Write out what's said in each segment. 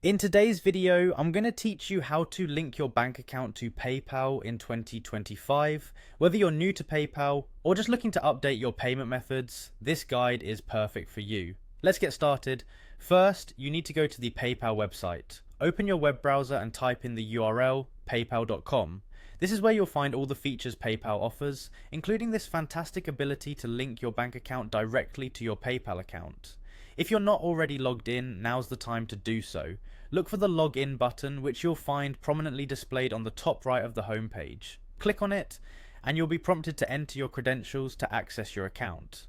In today's video, I'm going to teach you how to link your bank account to PayPal in 2025. Whether you're new to PayPal or just looking to update your payment methods, this guide is perfect for you. Let's get started. First, you need to go to the PayPal website. Open your web browser and type in the URL paypal.com. This is where you'll find all the features PayPal offers, including this fantastic ability to link your bank account directly to your PayPal account. If you're not already logged in, now's the time to do so. Look for the login button, which you'll find prominently displayed on the top right of the homepage. Click on it, and you'll be prompted to enter your credentials to access your account.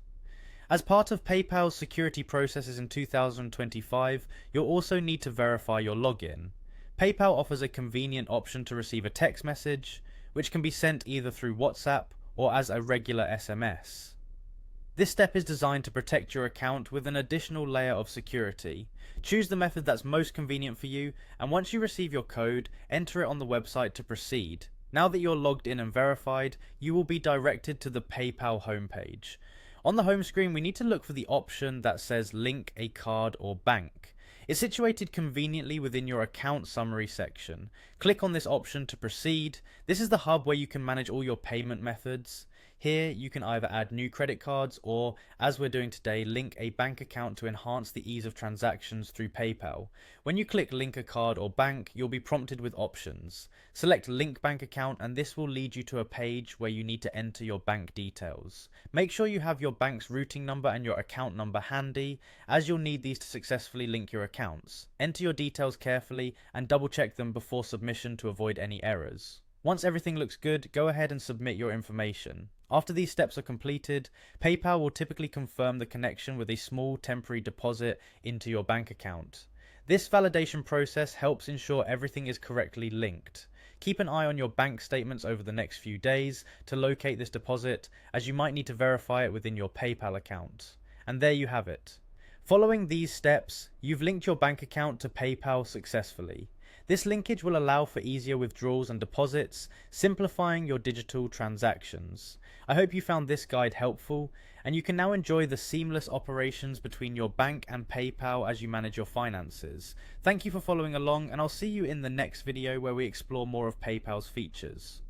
As part of PayPal's security processes in 2025, you'll also need to verify your login. PayPal offers a convenient option to receive a text message, which can be sent either through WhatsApp or as a regular SMS. This step is designed to protect your account with an additional layer of security. Choose the method that's most convenient for you, and once you receive your code, enter it on the website to proceed. Now that you're logged in and verified, you will be directed to the PayPal homepage. On the home screen, we need to look for the option that says Link a Card or Bank. It's situated conveniently within your account summary section. Click on this option to proceed. This is the hub where you can manage all your payment methods. Here, you can either add new credit cards or, as we're doing today, link a bank account to enhance the ease of transactions through PayPal. When you click Link a Card or Bank, you'll be prompted with options. Select Link Bank Account, and this will lead you to a page where you need to enter your bank details. Make sure you have your bank's routing number and your account number handy, as you'll need these to successfully link your accounts. Enter your details carefully and double check them before submission to avoid any errors. Once everything looks good, go ahead and submit your information. After these steps are completed, PayPal will typically confirm the connection with a small temporary deposit into your bank account. This validation process helps ensure everything is correctly linked. Keep an eye on your bank statements over the next few days to locate this deposit, as you might need to verify it within your PayPal account. And there you have it. Following these steps, you've linked your bank account to PayPal successfully. This linkage will allow for easier withdrawals and deposits, simplifying your digital transactions. I hope you found this guide helpful, and you can now enjoy the seamless operations between your bank and PayPal as you manage your finances. Thank you for following along, and I'll see you in the next video where we explore more of PayPal's features.